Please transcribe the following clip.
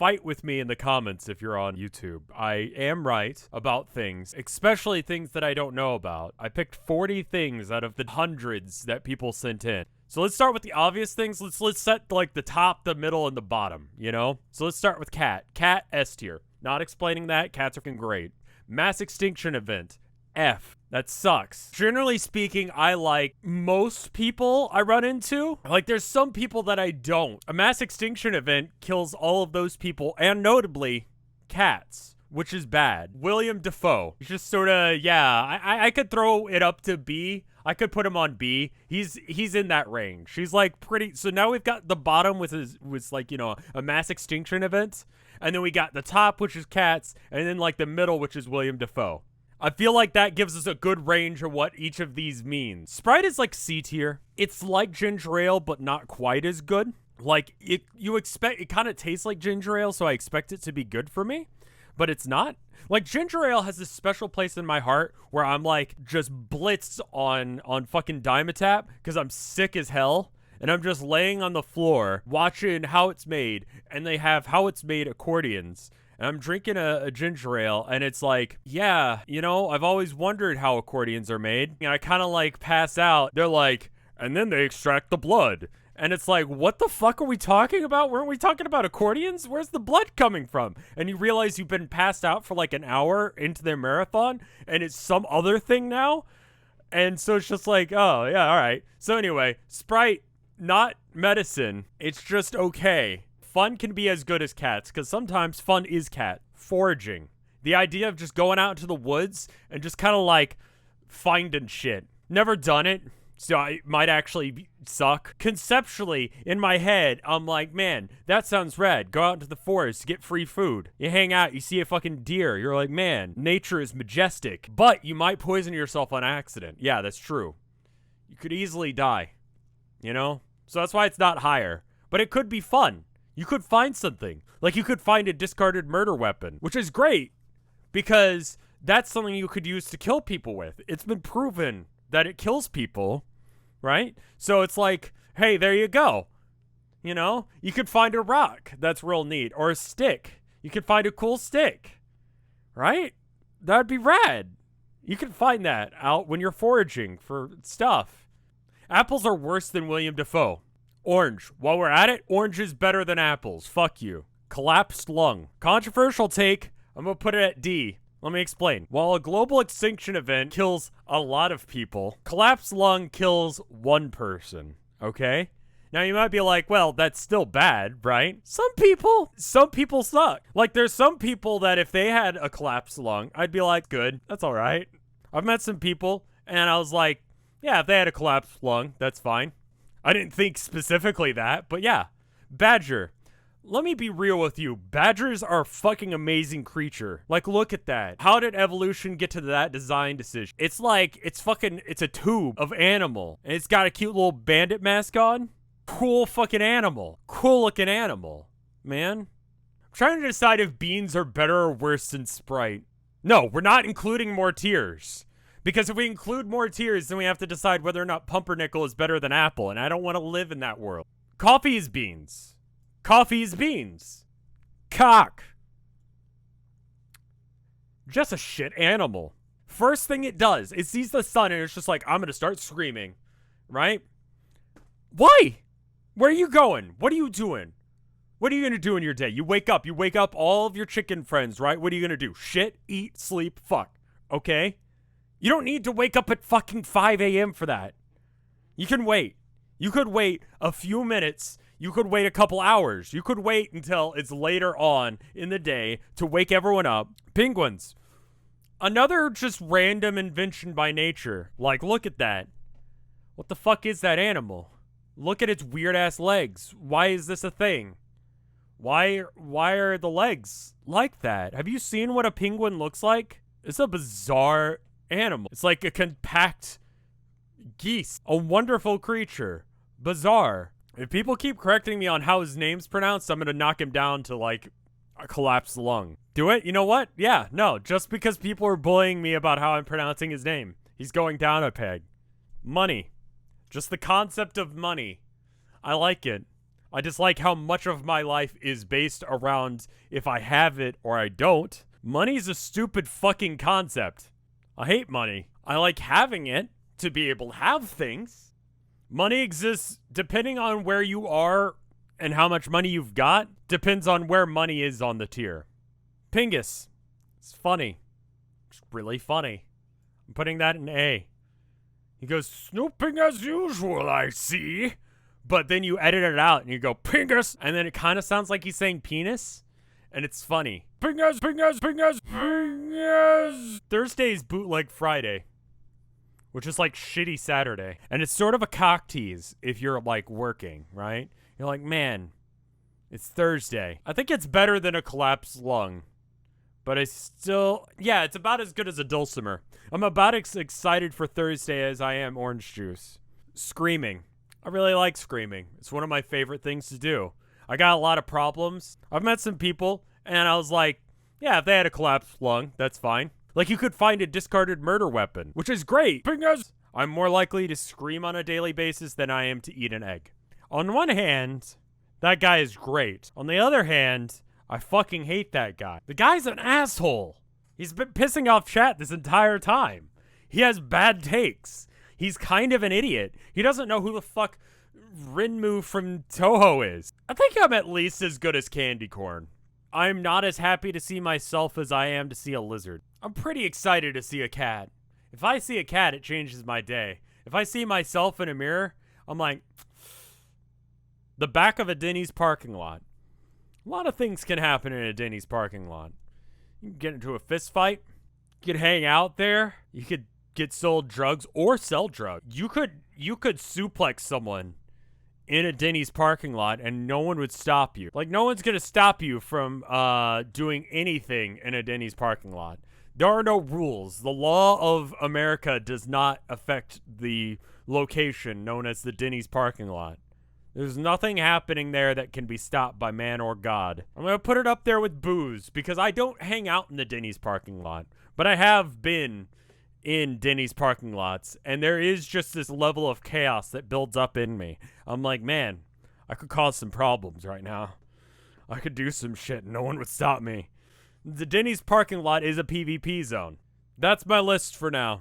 fight with me in the comments if you're on YouTube. I am right about things, especially things that I don't know about. I picked 40 things out of the hundreds that people sent in. So let's start with the obvious things. Let's set like the top, the middle, and the bottom, you know? So let's start with cat. Cat, S tier. Not explaining that. Cats are fucking great. Mass extinction event. F. That sucks. Generally speaking, I like most people I run into. Like, there's some people that I don't. A mass extinction event kills all of those people, and notably, cats, which is bad. Willem Defoe. He's just sort of, yeah, I could throw it up to B. I could put him on B. He's in that range. He's like pretty, so now we've got the bottom with like, you know, a mass extinction event. And then we got the top, which is cats, and then like the middle, which is Willem Dafoe. I feel like that gives us a good range of what each of these means. Sprite is like C tier. It's like ginger ale, but not quite as good. Like, you expect, it kind of tastes like ginger ale, so I expect it to be good for me, but it's not. Like, ginger ale has this special place in my heart where I'm like just blitzed on fucking Dimetap because I'm sick as hell. And I'm just laying on the floor watching how it's made, and they have how it's made accordions. And I'm drinking a ginger ale, and it's like, yeah, you know, I've always wondered how accordions are made. And I kind of like pass out. They're like, and then they extract the blood. And it's like, what the fuck are we talking about? Weren't we talking about accordions? Where's the blood coming from? And you realize you've been passed out for like an hour into their marathon, and it's some other thing now. And so it's just like, oh, yeah, all right. So anyway, Sprite, not medicine. It's just okay. Fun can be as good as cats, because sometimes fun is cat. Foraging. The idea of just going out into the woods and just kind of like finding shit. Never done it, so it might actually suck. Conceptually, in my head, I'm like, man, that sounds rad. Go out into the forest, get free food. You hang out, you see a fucking deer. You're like, man, nature is majestic. But you might poison yourself on accident. Yeah, that's true. You could easily die, you know? So that's why it's not higher. But it could be fun. You could find something. Like, you could find a discarded murder weapon, which is great because that's something you could use to kill people with. It's been proven that it kills people, right? So it's like, hey, there you go. You know, you could find a rock that's real neat, or a stick. You could find a cool stick, right? That'd be rad. You can find that out when you're foraging for stuff. Apples are worse than Willem Dafoe. Orange. While we're at it, orange is better than apples. Fuck you. Collapsed lung. Controversial take. I'm gonna put it at D. Let me explain. While a global extinction event kills a lot of people, collapsed lung kills one person. Okay? Now you might be like, well, that's still bad, right? Some people suck. Like, there's some people that if they had a collapsed lung, I'd be like, good, that's all right. I've met some people, and I was like, yeah, if they had a collapsed lung, that's fine. I didn't think specifically that, but yeah. Badger. Let me be real with you. Badgers are a fucking amazing creature. Like, look at that. How did evolution get to that design decision? It's like, it's a tube of animal. And it's got a cute little bandit mask on. Cool fucking animal. Cool looking animal. Man. I'm trying to decide if beans are better or worse than Sprite. No, we're not including more tiers. Because if we include more tiers, then we have to decide whether or not pumpernickel is better than apple, and I don't want to live in that world. Coffee is beans. Coffee is beans. Cock. Just a shit animal. First thing it does, it sees the sun, and it's just like, I'm going to start screaming. Right? Why? Where are you going? What are you doing? What are you going to do in your day? You wake up all of your chicken friends, right? What are you going to do? Shit, eat, sleep, fuck. Okay? You don't need to wake up at fucking 5 a.m. for that. You can wait. You could wait a few minutes. You could wait a couple hours. You could wait until it's later on in the day to wake everyone up. Penguins. Another just random invention by nature. Like, look at that. What the fuck is that animal? Look at its weird-ass legs. Why is this a thing? Why are the legs like that? Have you seen what a penguin looks like? It's a bizarre animal. It's like a compact geese. A wonderful creature. Bizarre. If people keep correcting me on how his name's pronounced, I'm gonna knock him down to like a collapsed lung. Do it? You know what? Yeah, no. Just because people are bullying me about how I'm pronouncing his name. He's going down a peg. Money. Just the concept of money. I like it. I dislike how much of my life is based around if I have it or I don't. Money's a stupid fucking concept. I hate money. I like having it to be able to have things. Money exists depending on where you are and how much money you've got. Depends on where money is on the tier. Pingus. It's funny. It's really funny. I'm putting that in A. He goes, snooping as usual, I see. But then you edit it out and you go, Pingus. And then it kind of sounds like he's saying penis. And it's funny. Pingus, Pingus, Pingus, Pingus. Thursday's Bootleg Friday, which is like shitty Saturday. And it's sort of a cock tease if you're like working, right? You're like, man, it's Thursday. I think it's better than a collapsed lung. But I still, yeah, it's about as good as a dulcimer. I'm about as excited for Thursday as I am orange juice. Screaming. I really like screaming. It's one of my favorite things to do. I got a lot of problems. I've met some people, and I was like, yeah, if they had a collapsed lung, that's fine. Like, you could find a discarded murder weapon, which is great. Because I'm more likely to scream on a daily basis than I am to eat an egg. On one hand, that guy is great. On the other hand, I fucking hate that guy. The guy's an asshole. He's been pissing off chat this entire time. He has bad takes. He's kind of an idiot. He doesn't know who the fuck Reimu from Toho is. I think I'm at least as good as candy corn. I'm not as happy to see myself as I am to see a lizard. I'm pretty excited to see a cat. If I see a cat, it changes my day. If I see myself in a mirror, I'm like, the back of a Denny's parking lot. A lot of things can happen in a Denny's parking lot. You can get into a fist fight. You could hang out there. You could get sold drugs or sell drugs. You could suplex someone in a Denny's parking lot and no one would stop you. Like, no one's going to stop you from doing anything in a Denny's parking lot. There are no rules. The law of America does not affect the location known as the Denny's parking lot. There's nothing happening there that can be stopped by man or God. I'm going to put it up there with booze because I don't hang out in the Denny's parking lot. But I have been in Denny's parking lots, and there is just this level of chaos that builds up in me. I'm like, man, I could cause some problems right now. I could do some shit and no one would stop me. The Denny's parking lot is a PvP zone. That's my list for now.